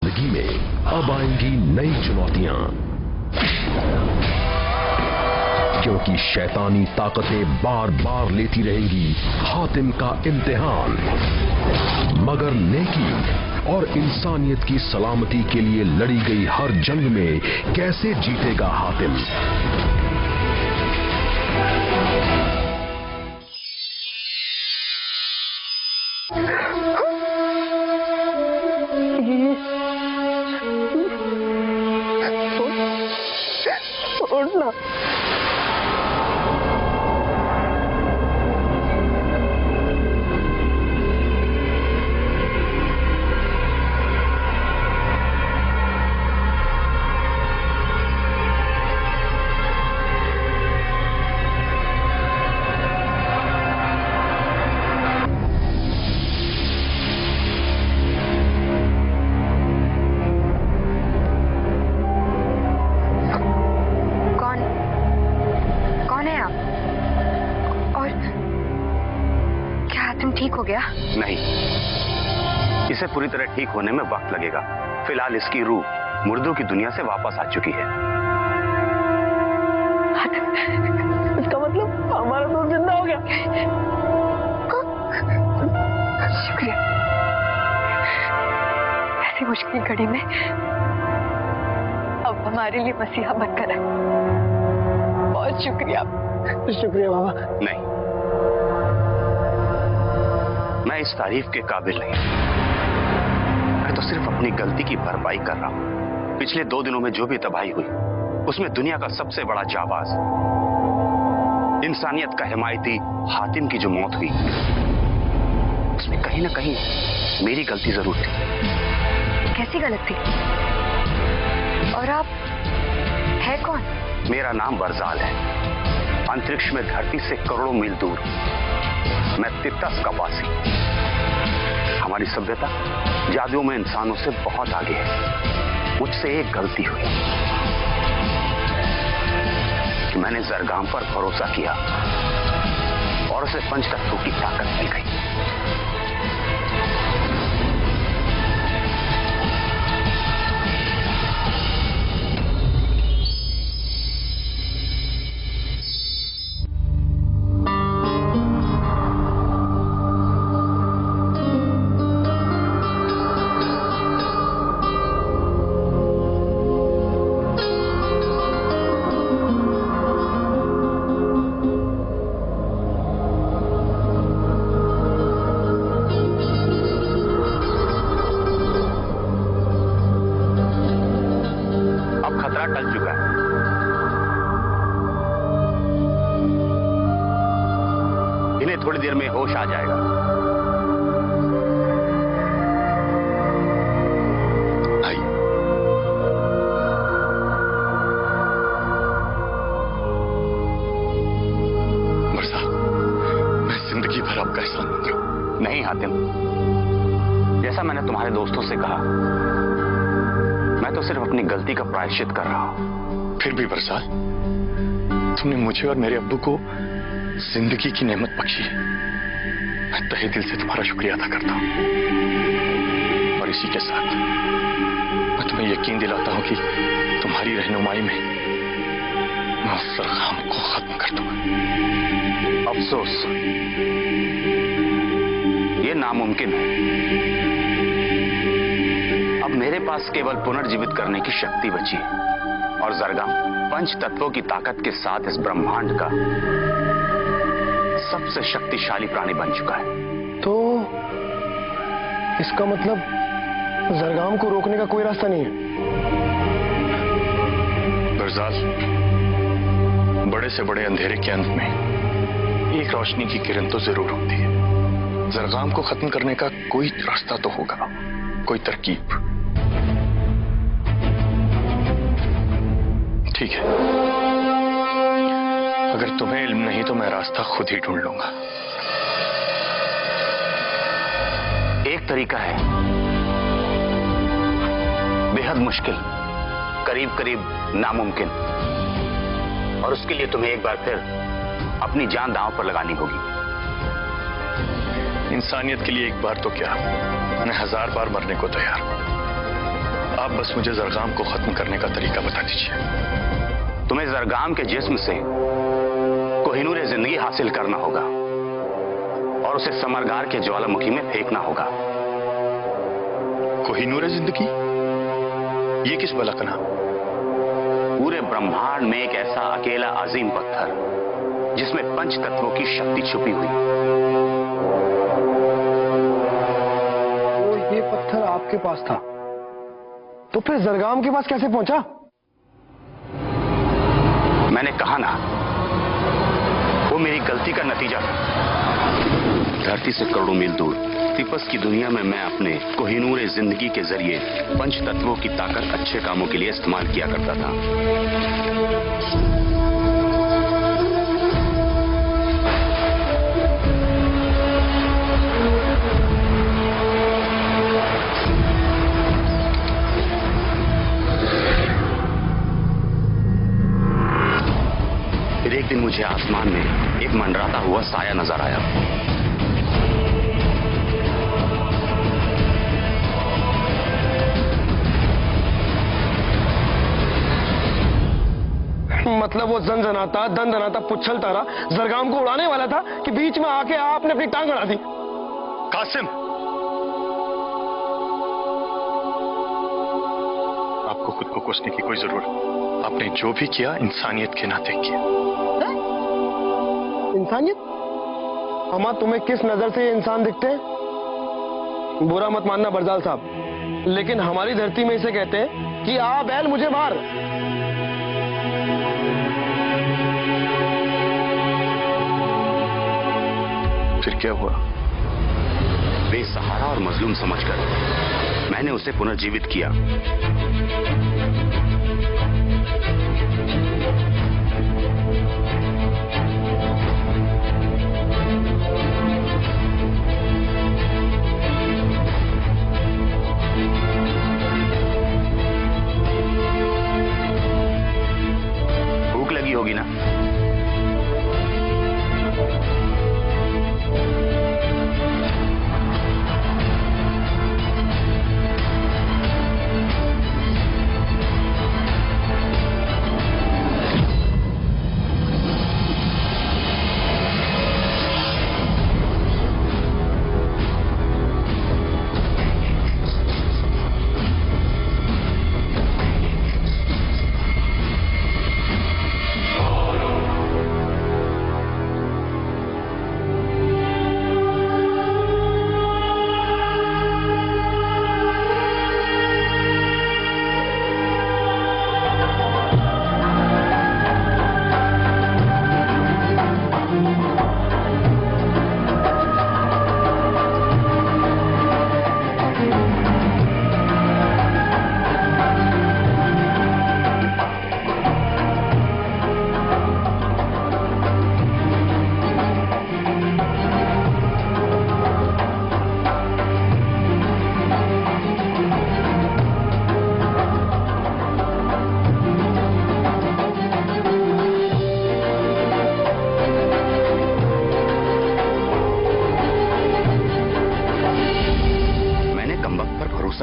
जिंदगी में अब आएंगी नई चुनौतियां, क्योंकि शैतानी ताकतें बार बार लेती रहेंगी हातिम का इम्तिहान। मगर नेकी और इंसानियत की सलामती के लिए लड़ी गई हर जंग में कैसे जीतेगा हातिम? छोड़ना। ठीक हो गया? नहीं, इसे पूरी तरह ठीक होने में वक्त लगेगा। फिलहाल इसकी रूह मुर्दों की दुनिया से वापस आ चुकी है। इसका मतलब हमारा दोस्त जिंदा हो गया। शुक्रिया। ऐसी मुश्किल घड़ी में अब हमारे लिए मसीहा बनकर है। बहुत शुक्रिया। शुक्रिया बाबा। नहीं, मैं इस तारीफ के काबिल नहीं। मैं तो सिर्फ अपनी गलती की भरपाई कर रहा हूं। पिछले 2 दिनों में जो भी तबाही हुई, उसमें दुनिया का सबसे बड़ा जाबाज, इंसानियत का हिमायती हातिम की जो मौत हुई, उसमें कहीं ना कहीं मेरी गलती जरूर थी। कैसी गलत थी? और आप है कौन? मेरा नाम बरजाल है। अंतरिक्ष में धरती से करोड़ों मील दूर मैं तिब्तस का वासी। हमारी सभ्यता जादुओं में इंसानों से बहुत आगे है। मुझसे एक गलती हुई कि मैंने जरगाम पर भरोसा किया और उसे पंचतत्वों की ताकत मिल गई। टल चुका है। इन्हें थोड़ी देर में होश आ जाएगा। आइए। मिर्जा, मैं जिंदगी भर आपका एहसान मान रहा हूं। नहीं हातिम, जैसा मैंने तुम्हारे दोस्तों से कहा, मैं तो सिर्फ अपनी गलती का प्रायश्चित कर रहा हूं। फिर भी बरसात, तुमने मुझे और मेरे अब्बू को जिंदगी की नेमत बख्शी है। मैं तहे दिल से तुम्हारा शुक्रिया अदा करता हूं। और इसी के साथ मैं तुम्हें यकीन दिलाता हूं कि तुम्हारी रहनुमाई में मैं उस सरगाम को खत्म कर दूंगा। अफसोस, ये नामुमकिन है। अब मेरे पास केवल पुनर्जीवित करने की शक्ति बची है और जरगाम पंच तत्वों की ताकत के साथ इस ब्रह्मांड का सबसे शक्तिशाली प्राणी बन चुका है। तो इसका मतलब जरगाम को रोकने का कोई रास्ता नहीं है? बरजाल, बड़े से बड़े अंधेरे के अंत में एक रोशनी की किरण तो जरूर होती है। जरगाम को खत्म करने का कोई रास्ता तो होगा, कोई तरकीब। ठीक है, अगर तुम्हें इल्म नहीं तो मैं रास्ता खुद ही ढूंढ लूंगा। एक तरीका है, बेहद मुश्किल, करीब करीब नामुमकिन, और उसके लिए तुम्हें एक बार फिर अपनी जान दांव पर लगानी होगी। इंसानियत के लिए एक बार तो क्या, मैं 1000 बार मरने को तैयार हूं। आप बस मुझे जरगाम को खत्म करने का तरीका बता दीजिए। तुम्हें जरगाम के जिस्म से कोहिनूर जिंदगी हासिल करना होगा और उसे समरगार के ज्वालामुखी में फेंकना होगा। कोहिनूर जिंदगी? ये किस बला का नाम? पूरे ब्रह्मांड में एक ऐसा अकेला अजीम पत्थर जिसमें पंच तत्वों की शक्ति छुपी हुई। तो ये पत्थर आपके पास था, तो फिर जरगाम के पास कैसे पहुंचा? मैंने कहा ना, वो मेरी गलती का नतीजा था। धरती से करोड़ों मील दूर तिपस की दुनिया में मैं अपने कोहिनूर जिंदगी के जरिए पंच तत्वों की ताकत अच्छे कामों के लिए इस्तेमाल किया करता था। फिर एक दिन मुझे आसमान में एक मंडराता हुआ साया नजर आया। मतलब वो दन दनाता पुच्छल तारा जरगाम को उड़ाने वाला था कि बीच में आके आपने अपनी टांग अड़ा दी। कासिम, आपको खुद को कोसने की कोई जरूरत। आपने जो भी किया इंसानियत के नाते किया। इंसानियत? अम्मा, तुम्हें किस नजर से ये इंसान दिखते हैं? बुरा मत मानना बरजाल साहब, लेकिन हमारी धरती में इसे कहते हैं कि आ बैल मुझे मार। फिर क्या हुआ? बेसहारा और मजलूम समझकर मैंने उसे पुनर्जीवित किया। भूख लगी होगी ना?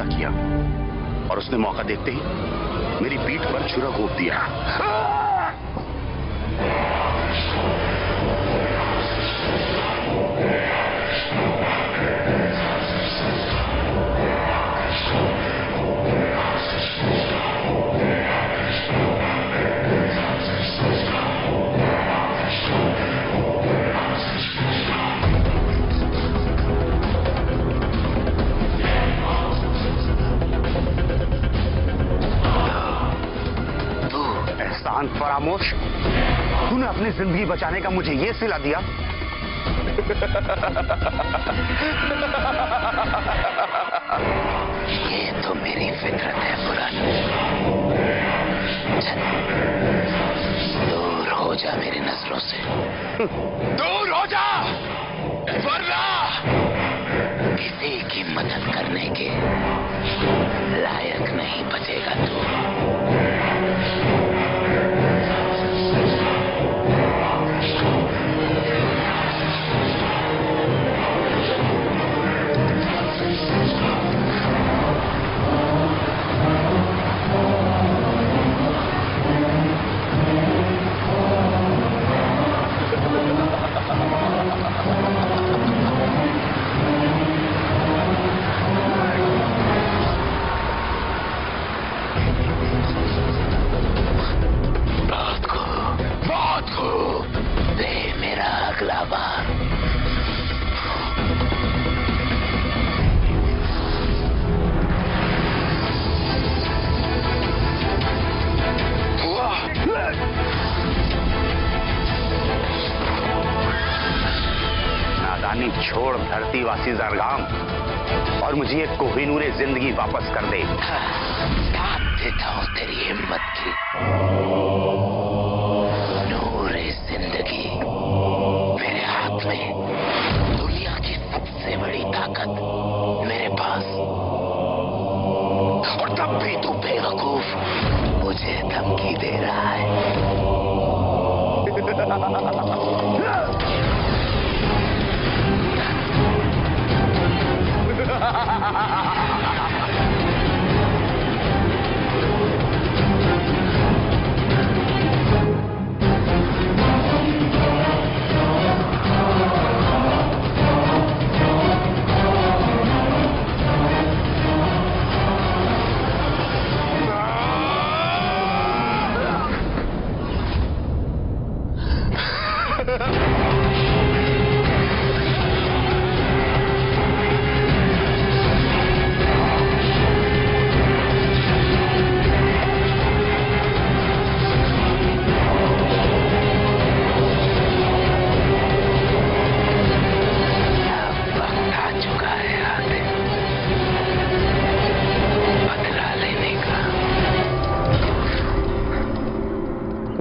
किया और उसने मौका देखते ही मेरी पीठ पर छुरा घोंप दिया। फरामोश, तूने अपनी जिंदगी बचाने का मुझे ये सिला दिया। ये तो मेरी फितरत है पुरानी। दूर हो जा मेरी नजरों से। दूर हो जा, वरना किसी की मदद करने के लायक नहीं बचेगा तू। अगला बार। नादानी छोड़ धरतीवासी जरगाम और मुझे ये कोहिनूर जिंदगी वापस कर दे। साथ देता हूं तेरी हिम्मत की। नूरे जिंदगी मेरे हाथ में, दुनिया की सबसे बड़ी ताकत मेरे पास, और तब भी तू बेवकूफ मुझे धमकी दे रहा है।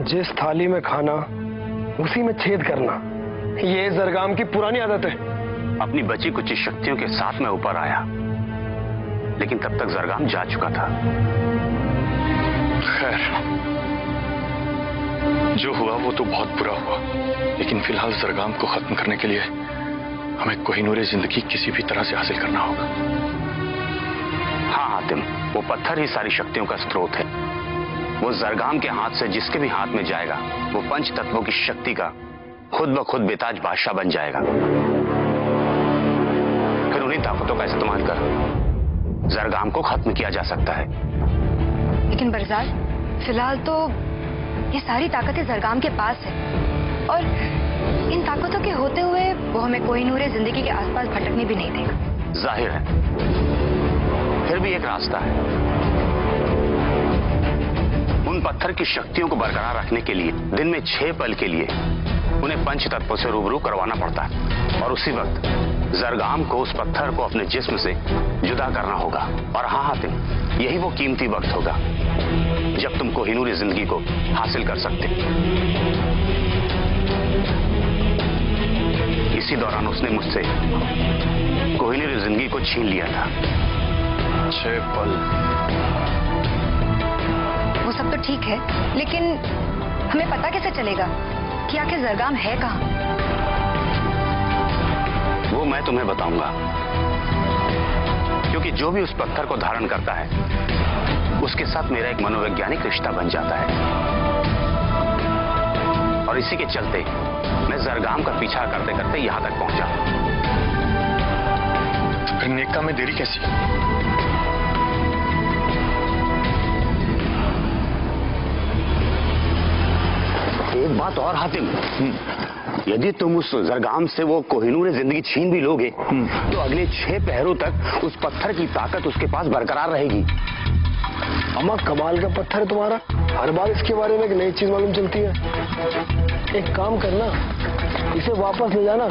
जिस थाली में खाना उसी में छेद करना, ये जरगाम की पुरानी आदत है। अपनी बची कुछ शक्तियों के साथ मैं ऊपर आया, लेकिन तब तक जरगाम जा चुका था। खैर, जो हुआ वो तो बहुत बुरा हुआ, लेकिन फिलहाल जरगाम को खत्म करने के लिए हमें कोहिनूर जिंदगी किसी भी तरह से हासिल करना होगा। हाँ हातिम, वो पत्थर ही सारी शक्तियों का स्रोत है। वो जरगाम के हाथ से जिसके भी हाथ में जाएगा, वो पंच तत्वों की शक्ति का खुद ब खुद बेताज बादशाह बन जाएगा। फिर उन्हीं ताकतों का इस्तेमाल कर जरगाम को खत्म किया जा सकता है। लेकिन बरजाल, फिलहाल तो ये सारी ताकतें जरगाम के पास है, और इन ताकतों के होते हुए वो हमें कोहिनूर जिंदगी के आसपास भटकने भी नहीं देगा। जाहिर है, फिर भी एक रास्ता है। उन पत्थर की शक्तियों को बरकरार रखने के लिए दिन में 6 पल के लिए उन्हें पंच तत्वों से रूबरू करवाना पड़ता है, और उसी वक्त जरगाम को उस पत्थर को अपने जिस्म से जुदा करना होगा। और हाँ हातिम, यही वो कीमती वक्त होगा जब तुम कोहिनूर जिंदगी को हासिल कर सकते। इसी दौरान उसने मुझसे कोहिनूर जिंदगी को छीन लिया था। 6 पल। वो सब तो ठीक है, लेकिन हमें पता कैसे चलेगा कि आखिर जरगाम है कहाँ? वो मैं तुम्हें बताऊंगा, क्योंकि जो भी उस पत्थर को धारण करता है उसके साथ मेरा एक मनोवैज्ञानिक रिश्ता बन जाता है, और इसी के चलते मैं जरगाम का पीछा करते करते यहां तक पहुंचा। तो फिर नेका में देरी कैसी? एक बात और हातिम, यदि तुम उस जरगाम से वो कोहिनूर जिंदगी छीन भी लोगे तो अगले 6 पहरों तक उस पत्थर की ताकत उसके पास बरकरार रहेगी। अम्मा, कमाल का पत्थर है तुम्हारा, हर बार इसके बारे में एक नई चीज मालूम चलती है। एक काम करना, इसे वापस ले जाना,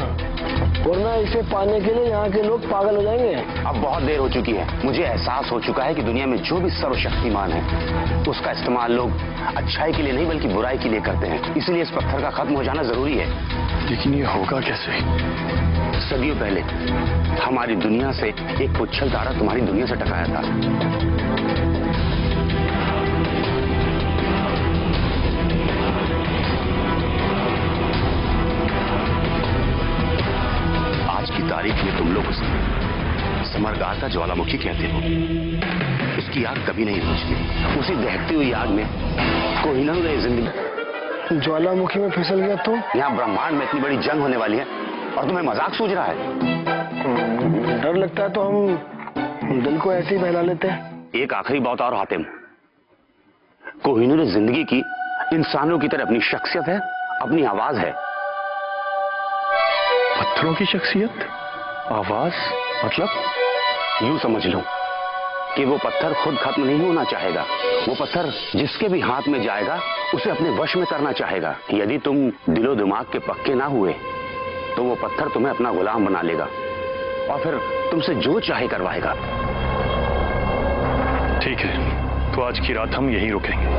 वरना इसे पाने के लिए यहाँ के लोग पागल हो जाएंगे। अब बहुत देर हो चुकी है। मुझे एहसास हो चुका है कि दुनिया में जो भी सर्वशक्तिमान है उसका इस्तेमाल लोग अच्छाई के लिए नहीं बल्कि बुराई के लिए करते हैं। इसलिए इस पत्थर का खत्म हो जाना जरूरी है। लेकिन ये होगा कैसे? सदियों पहले हमारी दुनिया से एक पुच्छल तारा तुम्हारी दुनिया से टकराया था। आज की तारीख में तुम लोग उसे समरगार का ज्वालामुखी कहते हो। उसकी आग कभी नहीं बुझती। उसी दहकती हुई आग में कोहिनूर जिंदगी ज्वालामुखी में फिसल गया तो? यहाँ ब्रह्मांड में इतनी बड़ी जंग होने वाली है और तुम्हें मजाक सूझ रहा है? डर लगता है तो हम दिल को ऐसे ही बहला लेते हैं। एक आखिरी बात और हातिम, कोहिनूर जिंदगी की इंसानों की तरह अपनी शख्सियत है, अपनी आवाज है। पत्थरों की शख्सियत, आवाज, मतलब यूं समझ लो कि वो पत्थर खुद खत्म नहीं होना चाहेगा। वो पत्थर जिसके भी हाथ में जाएगा उसे अपने वश में करना चाहेगा। यदि तुम दिलो दिमाग के पक्के ना हुए तो वो पत्थर तुम्हें अपना गुलाम बना लेगा और फिर तुमसे जो चाहे करवाएगा। ठीक है, तो आज की रात हम यहीं रुकेंगे।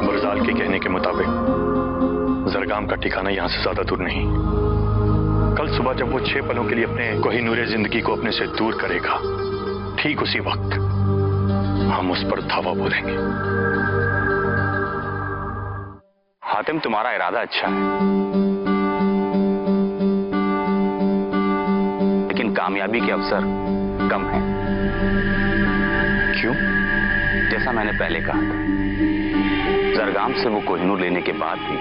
बरजाल के कहने के मुताबिक जरगाम का ठिकाना यहां से ज्यादा दूर नहीं। कल सुबह जब वो 6 पलों के लिए अपने कोहिनूर जिंदगी को अपने से दूर करेगा, ठीक उसी वक्त हम उस पर धावा बोलेंगे। हातिम, तुम्हारा इरादा अच्छा है, लेकिन कामयाबी के अवसर कम हैं। क्यों? जैसा मैंने पहले कहा था, जरगाम से वो कोहिनूर लेने के बाद भी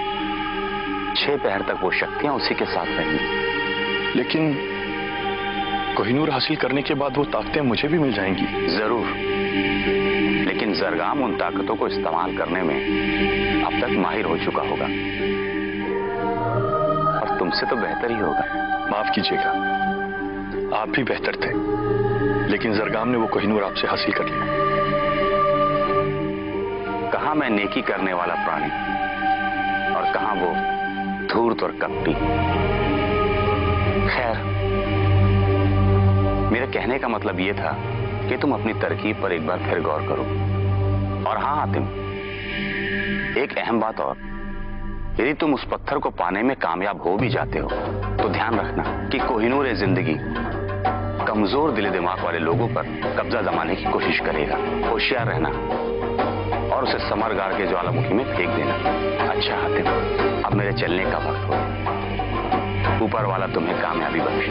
6 पहर तक वो शक्तियां उसी के साथ रहेंगी। लेकिन कोहिनूर हासिल करने के बाद वो ताकतें मुझे भी मिल जाएंगी। जरूर, लेकिन जरगाम उन ताकतों को इस्तेमाल करने में अब तक माहिर हो चुका होगा और तुमसे तो बेहतर ही होगा। माफ कीजिएगा, आप भी बेहतर थे, लेकिन जरगाम ने वो कोहिनूर आपसे हासिल कर लिया। कहां मैं नेकी करने वाला प्राणी और कहां वो धूर्त और कपटी। खैर, मेरे कहने का मतलब यह था कि तुम अपनी तरकीब पर एक बार फिर गौर करो। और हाँ हातिम, एक अहम बात और, यदि तुम उस पत्थर को पाने में कामयाब हो भी जाते हो तो ध्यान रखना कि कोहिनूर जिंदगी कमजोर दिल दिमाग वाले लोगों पर कब्जा जमाने की कोशिश करेगा। होशियार रहना और उसे समरगार के ज्वालामुखी में फेंक देना। अच्छा हातिम, अब मेरे चलने का वक्त हो, ऊपर वाला तुम्हें कामयाबी बख्शे।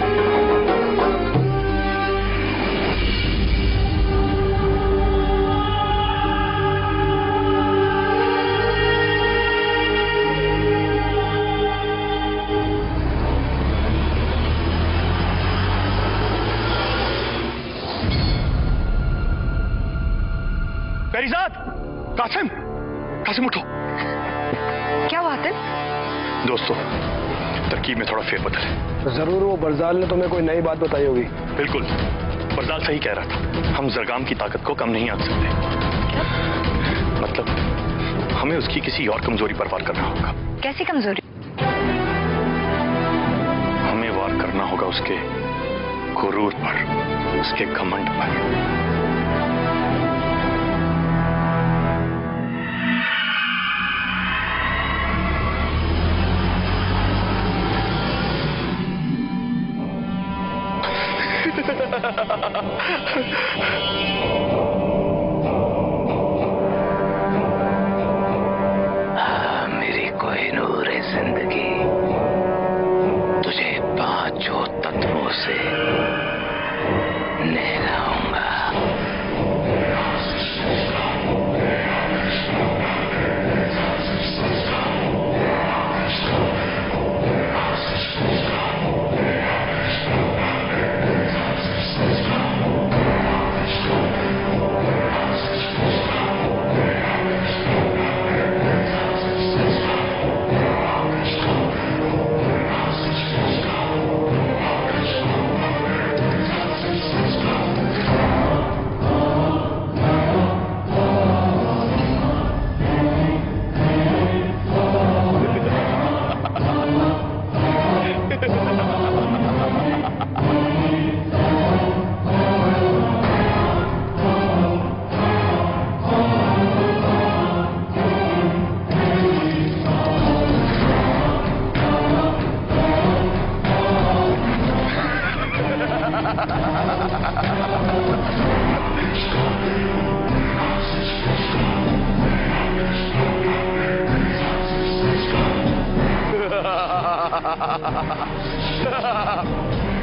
पेरीजाद! कासिम! कासिम उठो! क्या हुआ हातिम? दोस्तों, तरकीब में थोड़ा फेरबदल है। जरूर वो बरजाल ने तुम्हें कोई नई बात बताई होगी। बिल्कुल, बरजाल सही कह रहा था। हम जरगाम की ताकत को कम नहीं आंक सकते। क्या? मतलब हमें उसकी किसी और कमजोरी पर वार करना होगा। कैसी कमजोरी? हमें वार करना होगा उसके गुरूर पर, उसके घमंड पर। मेरी कोहिनूर जिंदगी, तुझे 5 तत्वों से नहलाऊंगा।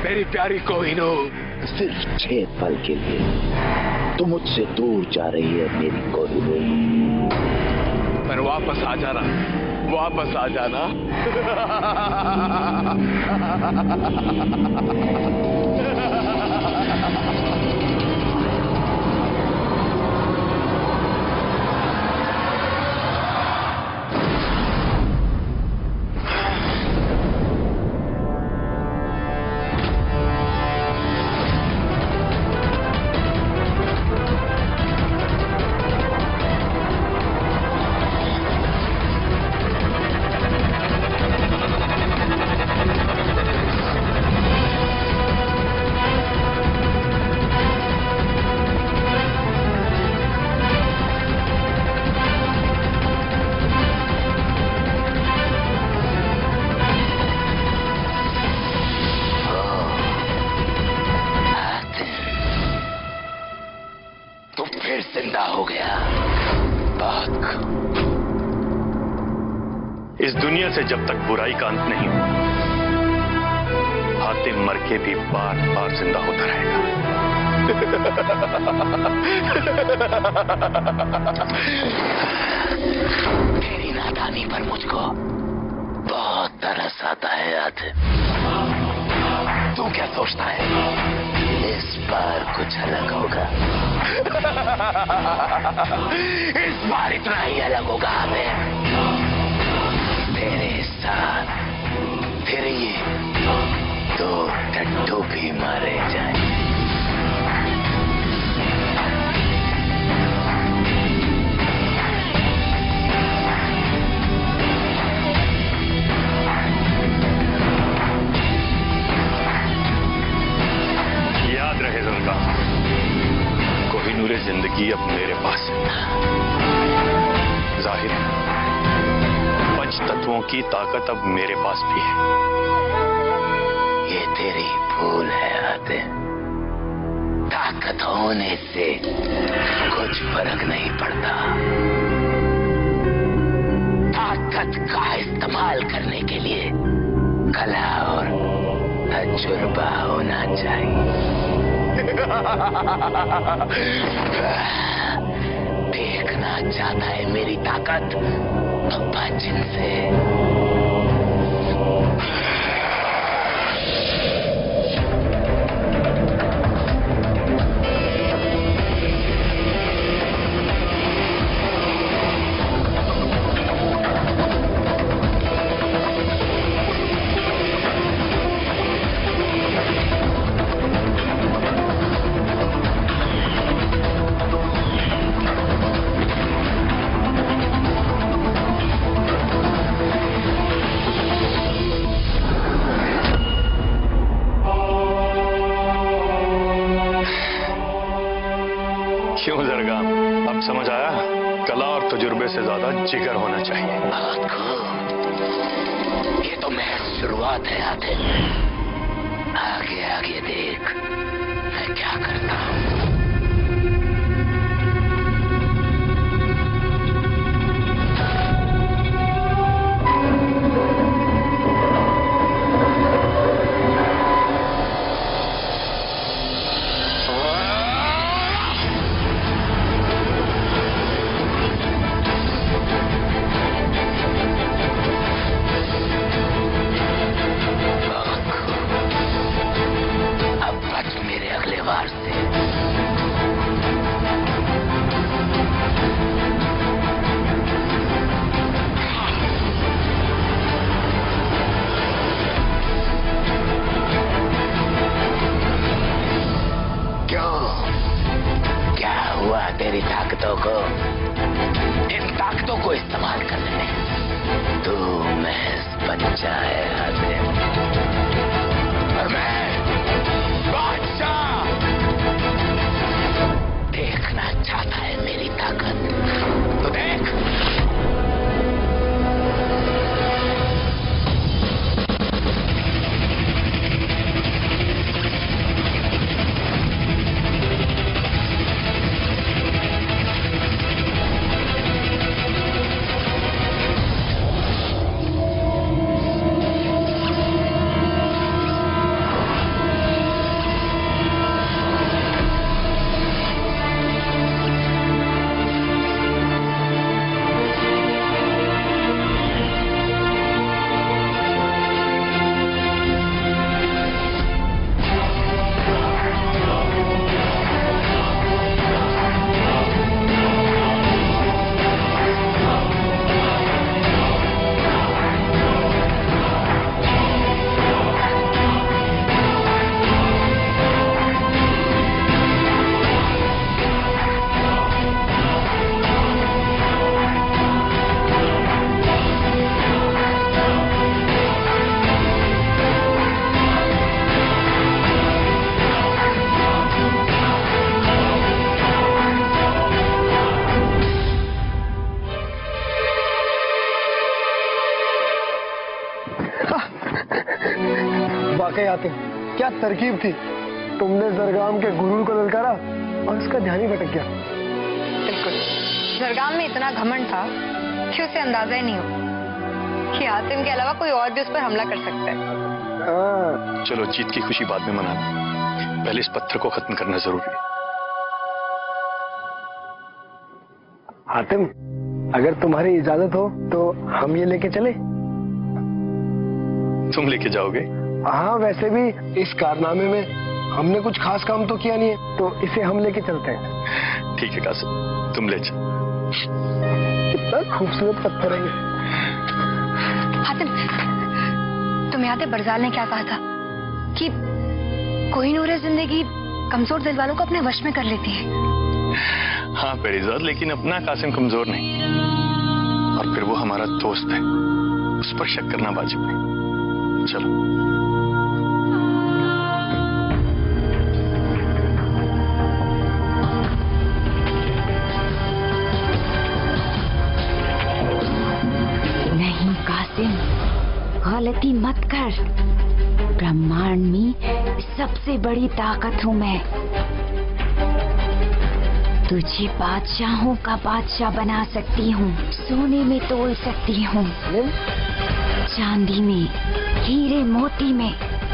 मेरी प्यारी कोहिनूर, सिर्फ 6 पल के लिए तुम मुझसे दूर जा रही है मेरी कोहिनूर। पर वापस आ जाना, वापस आ जाना। इस दुनिया से जब तक बुराई का अंत नहीं होगा, हातिम मर के भी बार बार जिंदा होता रहेगा। तेरी नादानी पर मुझको बहुत तरस आता है हातिम। तू क्या सोचता है इस बार कुछ अलग होगा? इस बार इतना ही अलग होगा हातिम, तेरे साथ फिर ये दो टट्टू भी मारे जाएं। याद रहे ज़ुल्फ़ा, कोहिनूर जिंदगी अब मेरे पास है। जाहिर है पंच तत्वों की ताकत अब मेरे पास भी है। ये तेरी भूल है हातिम। ताकत होने से कुछ फर्क नहीं पड़ता, ताकत का इस्तेमाल करने के लिए कला और तजुर्बा होना चाहिए। देखना चाहता है मेरी ताकत? तो बचन से क्यों ज़रगाम, अब समझ आया? कला और तजुर्बे से ज्यादा जिगर होना चाहिए। बहुत खूब, ये तो महज शुरुआत है हातिम। आगे आगे देख मैं क्या करता हूँ। तेरी ताकतों को, इन ताकतों को इस्तेमाल करने में तू महज बच्चा है हातिम, और मैं बादशाह। देखना चाहता है मेरी ताकत तो देख। वाकई आते क्या तरकीब थी। तुमने जरगाम के गुरूर को ललकारा और उसका ध्यान ही भटक गया। बिल्कुल, जरगाम में इतना घमंड था कि उसे अंदाजा ही नहीं हो कि हातिम के अलावा कोई और भी उस पर हमला कर सकता है। चलो जीत की खुशी बाद में मनाना, पहले इस पत्थर को खत्म करना जरूरी है। हातिम, अगर तुम्हारी इजाजत हो तो हम ये लेके चले। तुम लेके जाओगे? हाँ, वैसे भी इस कारनामे में हमने कुछ खास काम तो किया नहीं है, तो इसे हम लेके चलते हैं। ठीक है कासिम, तुम ले जाओ। कितना खूबसूरत पत्थर है ये। हातिम, तुम याद है बरजाल ने क्या कहा था कि कोहिनूर जिंदगी कमजोर दिल वालों को अपने वश में कर लेती है। हाँ पेरीजाद, लेकिन अपना कासिम कमजोर नहीं, और फिर वो हमारा दोस्त है, उस पर शक करना वाजिब नहीं। चलो। नहीं कासिम, गलती मत कर। ब्रह्मांड में सबसे बड़ी ताकत हूँ मैं। तुझे बादशाहों का बादशाह बना सकती हूँ, सोने में तोल सकती हूँ, चांदी में, हीरे मोती में।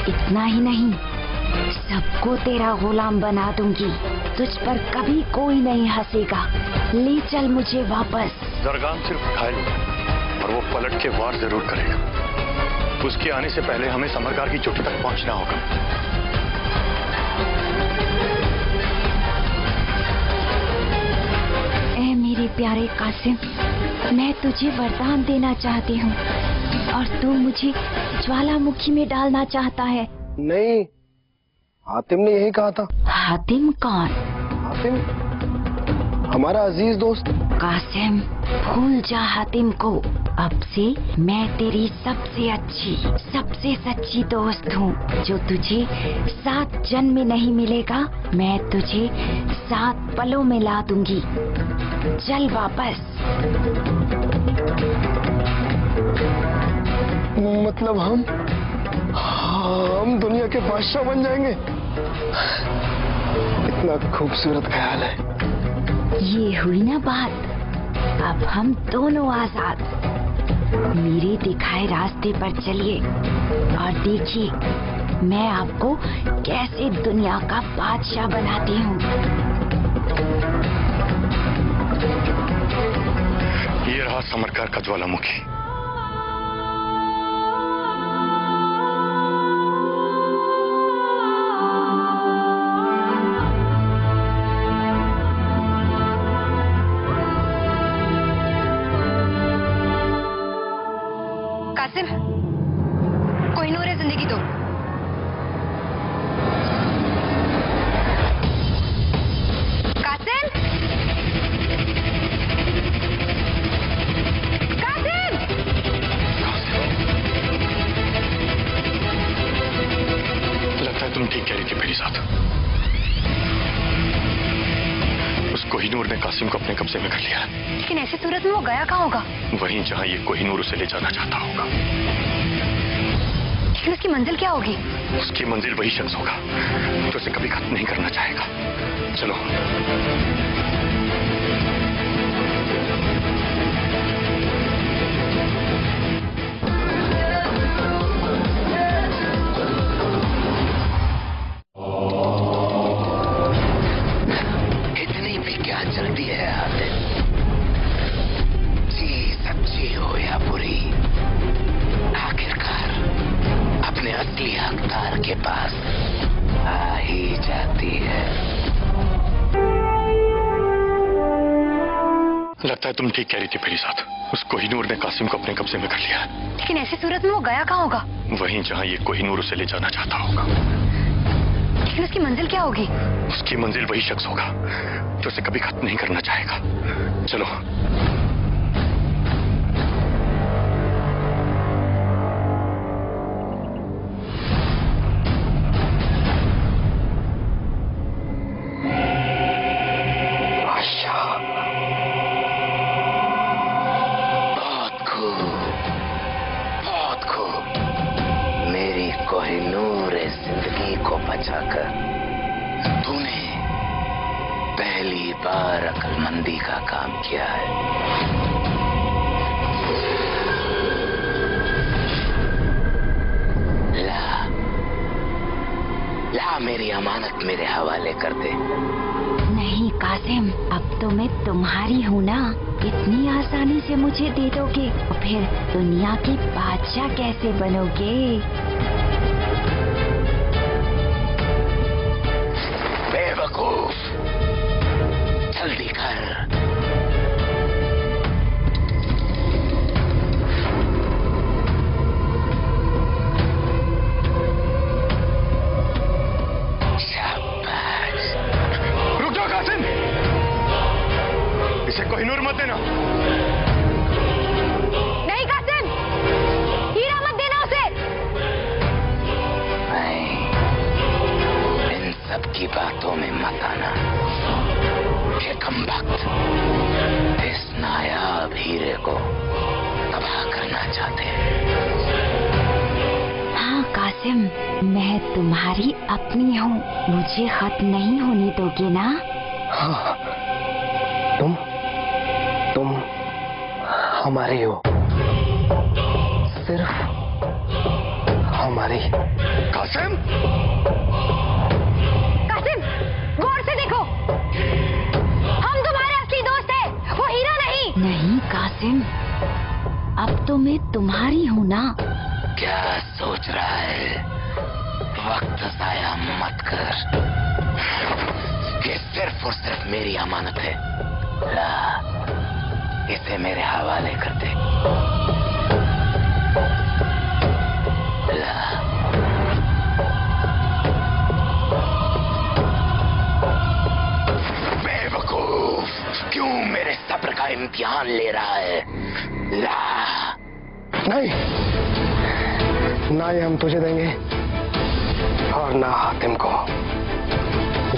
इतना ही नहीं, सबको तेरा गुलाम बना दूंगी। तुझ पर कभी कोई नहीं हंसेगा। ले चल मुझे वापस। जरगाम सिर्फ घायल होगा और वो पलट के वार जरूर करेगा। उसके आने से पहले हमें समरकार की चोटी तक पहुंचना होगा। मेरे प्यारे कासिम, मैं तुझे वरदान देना चाहती हूँ और तू मुझे ज्वालामुखी में डालना चाहता है। नहीं, हातिम ने यही कहा था। हातिम कौन? हातिम हमारा अजीज दोस्त। कासिम, भूल जा हातिम को। अब से मैं तेरी सबसे अच्छी, सबसे सच्ची दोस्त हूँ। जो तुझे 7 जन्म में नहीं मिलेगा, मैं तुझे 7 पलों में ला दूंगी। चल वापस। मतलब हम दुनिया के बादशाह बन जाएंगे। इतना खूबसूरत ख्याल है। ये हुई ना बात। अब हम दोनों आजाद। मेरे दिखाए रास्ते पर चलिए और देखिए मैं आपको कैसे दुनिया का बादशाह बनाती हूँ। ये रहा समरकार का ज्वालामुखी। कासिम, कोहिनूर जिंदगी दो। कासिम, कासिम, लगता है तुम ठीक कह रही थी मेरी साथ। उस कोहिनूर ने कासिम को अपने कब्जे में कर लिया। लेकिन ऐसी सूरत में वो गया कहाँ होगा? वहीं जहां ये कोहिनूर उसे ले जाना चाहता होगा। लेकिन उसकी मंजिल क्या होगी? उसकी मंजिल वही शख्स होगा जो उसे कभी खत्म नहीं करना चाहेगा। चलो। इतनी भी क्या जल्दी है हातिम? जी सच्ची हो या बुरी, आखिरकार अपने असली हकदार के पास आ ही जाती है। लगता है तुम ठीक कह रही थी मेरी साथ। उस कोहिनूर ने कासिम को अपने कब्जे में कर लिया। लेकिन ऐसी सूरत में वो गया कहाँ होगा? वहीं जहां ये कोहिनूर उसे ले जाना चाहता होगा। लेकिन उसकी मंजिल क्या होगी? उसकी मंजिल वही शख्स होगा जो उसे कभी खत्म नहीं करना चाहेगा। चलो। बहुत खूब। मेरी कोहिनूर पहली बार अक्लमंदी का काम किया है। ला मेरी अमानत मेरे हवाले कर दे। नहीं कासिम, अब तो मैं तुम्हारी हूँ ना, इतनी आसानी से मुझे दे दोगे तो फिर दुनिया के बादशाह कैसे बनोगे? बेवकूफ, जल्दी कर। इसे कोहिनूर मत देना। नहीं कासिम, हीरा मत देना उसे। नहीं, इन सब की बातों में मत आना। ये कमबख्त इस नायाब हीरे को तबाह करना चाहते हैं। हाँ कासिम, मैं तुम्हारी अपनी हूँ, मुझे खत्म नहीं होने दोगे ना? हाँ, तुम हमारी हो, सिर्फ हमारी। कासिम, कासिम, गौर से देखो, हम तुम्हारे असली दोस्त हैं, वो हीरा नहीं। नहीं कासिम, अब तो मैं तुम्हारी हूँ ना। क्या सोच रहा है? वक्त जाया मत कर। ये सिर्फ और सिर्फ मेरी अमानत है। ला, इसे मेरे हवाले कर दे। ला। बेवकूफ, क्यों मेरे सब्र का इम्तिहान ले रहा है? ला। नहीं, ना ये हम तुझे देंगे और ना हातिम को।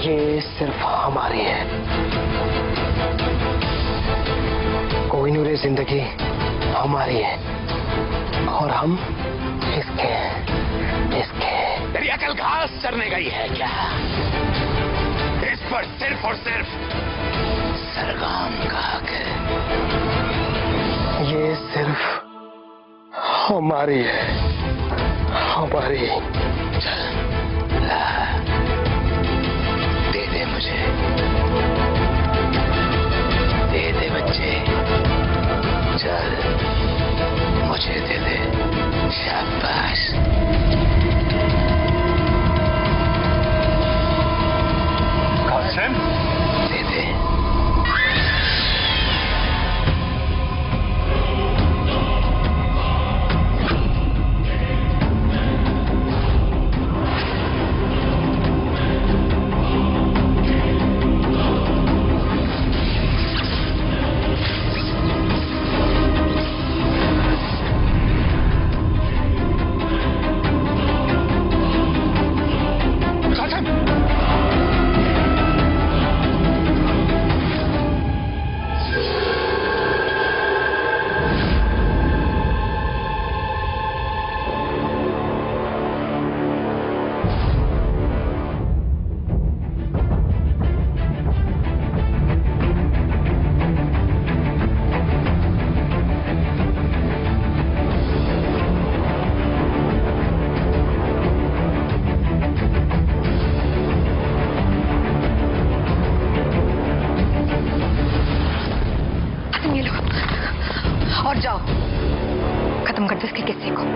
ये सिर्फ हमारी है। कोहिनूर जिंदगी हमारी है और हम इसके तेरी अकल घास चरने गई है क्या? इस पर सिर्फ और सिर्फ सरगाम का हक है। ये सिर्फ हमारी है, हमारी। चल, ला, दे दे मुझे, दे दे बच्चे, चल मुझे दे दे। शाबाश। कासिम, दे दे। और जाओ, खत्म कर दो इसके किस्से को।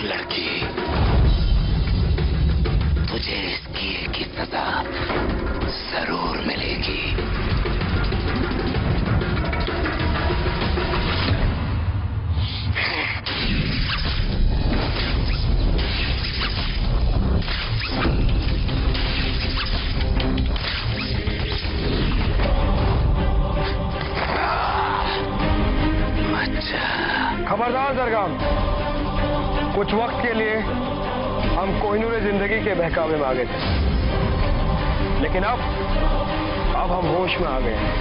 लड़की, तुझे इस किए की सजा जरूर मिलेगी। खबरदार सरगम, कुछ वक्त के लिए हम कोहिनूर जिंदगी के बहकावे में आ गए थे, लेकिन अब हम होश में आ गए हैं।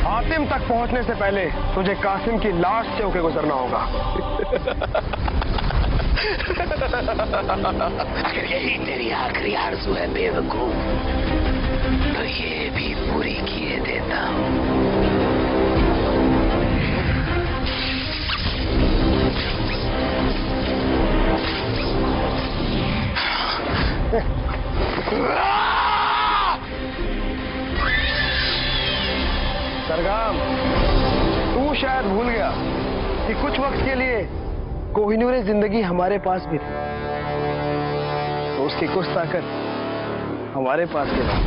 हातिम तक पहुंचने से पहले तुझे कासिम की लाश से होके गुजरना होगा। अगर यही तेरी आखिरी आरज़ू है बेवकूफ, तो ये भी पूरी किए देता हूं। सरगम, तू शायद भूल गया कि कुछ वक्त के लिए कोहिनूर जिंदगी हमारे पास भी थी, तो उसकी कुछ ताकत हमारे पास भी थी।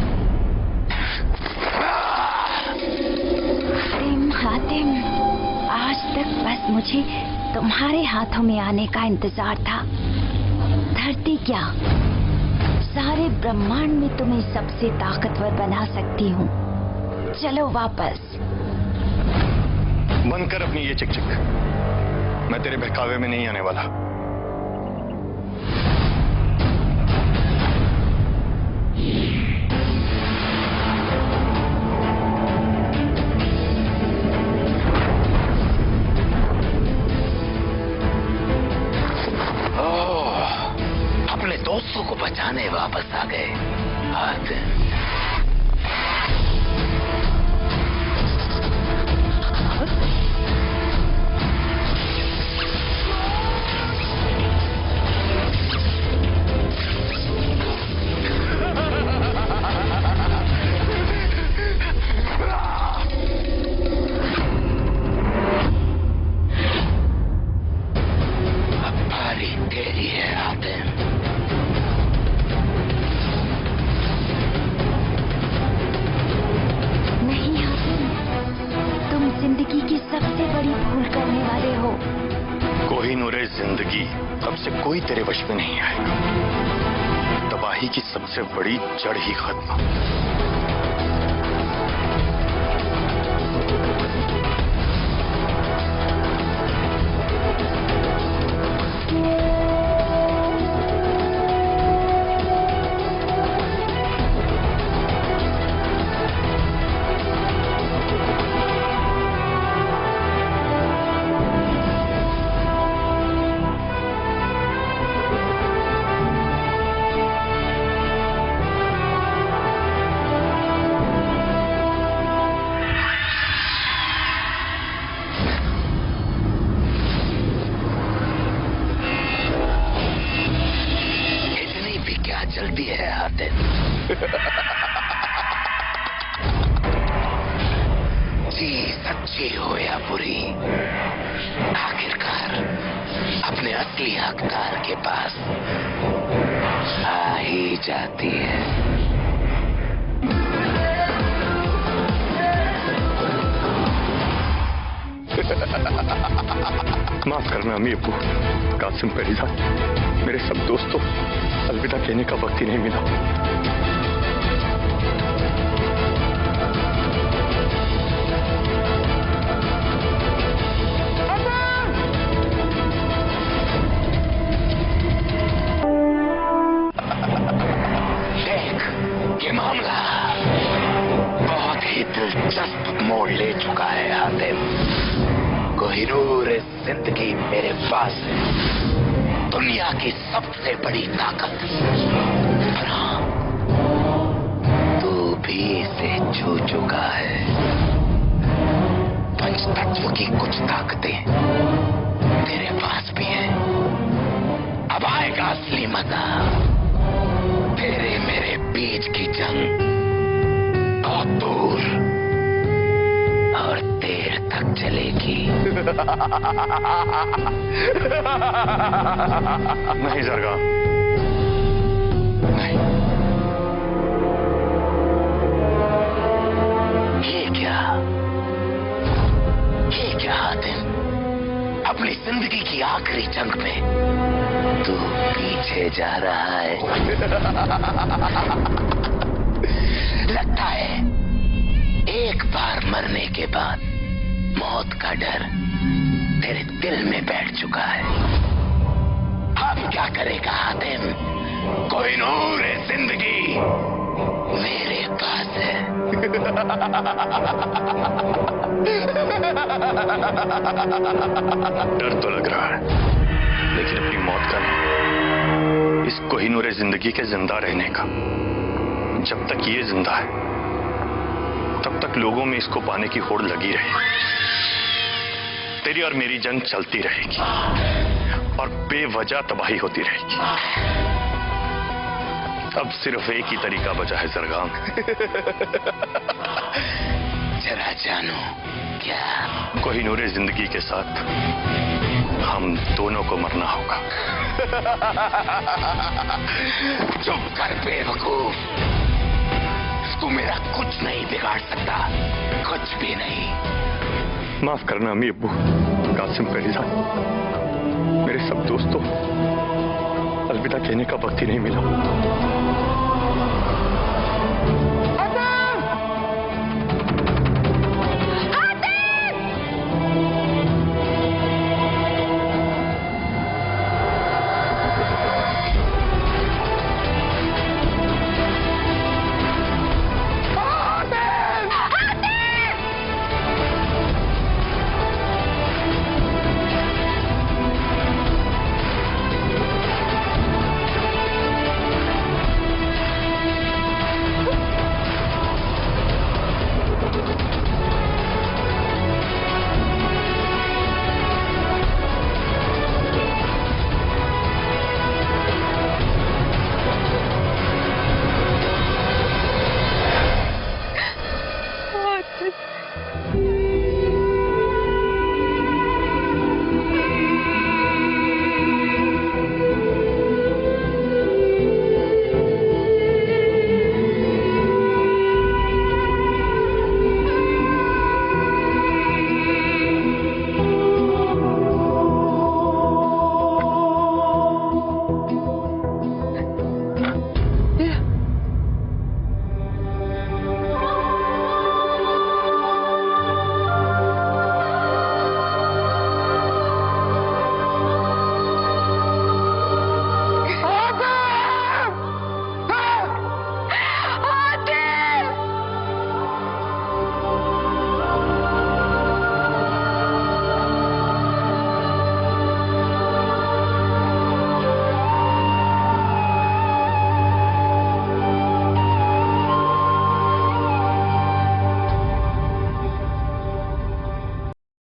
हातिम, आज तक बस मुझे तुम्हारे हाथों में आने का इंतजार था। धरती क्या, सारे ब्रह्मांड में तुम्हें सबसे ताकतवर बना सकती हूँ। चलो वापस। बंद कर अपनी ये चिक-चिक, मैं तेरे बहकावे में नहीं आने वाला। अपने दोस्तों को बचाने वापस आ गए। हातिम, जिंदगी अब से कोई तेरे वश में नहीं आएगा। तबाही की सबसे बड़ी जड़ ही खत्म। जल्दी है हातिम। जी सच्ची हो या बुरी, आखिरकार अपने असली हकदार के पास आ ही जाती है। माफ करना अम्मी अब्बू, कासिम परिजाद, मेरे सब दोस्तों, अलविदा कहने का वक्त ही नहीं मिला। देख, ये मामला बहुत ही दिलचस्प मोड़ ले चुका है हातिम। कोहिनूर जिंदगी मेरे पास है, दुनिया की सबसे बड़ी ताकत। पर हाँ, तू भी इसे छू चुका है। पंचतत्व की कुछ ताकतें तेरे पास भी है। अब आएगा असली मजा। तेरे मेरे बीच की जंग बहुत दूर और देर तक चलेगी। नहीं जरगा, नहीं। ये क्या हातिम, अपनी जिंदगी की आखिरी जंग में तू पीछे जा रहा है। लगता है एक बार मरने के बाद मौत का डर तेरे दिल में बैठ चुका है। अब क्या करेगा हातिम? कोई नूर है जिंदगी मेरे पास है। डर तो लग रहा है, लेकिन अपनी मौत का नहीं, इस कोहिनूर जिंदगी के जिंदा रहने का। जब तक ये जिंदा है तब तक लोगों में इसको पाने की होड़ लगी रहेगी। तेरी और मेरी जंग चलती रहेगी और बेवजह तबाही होती रहेगी। अब सिर्फ एक ही तरीका बचा है जरगाम। जरा जानो क्या? कोहिनूर जिंदगी के साथ हम दोनों को मरना होगा। चुप कर बेवकूफ, तू मेरा कुछ नहीं बिगाड़ सकता, कुछ भी नहीं। माफ करना अम्मी अब्बू, कासिम पहलीजान, मेरे सब दोस्तों, अलविदा कहने का वक्त ही नहीं मिला।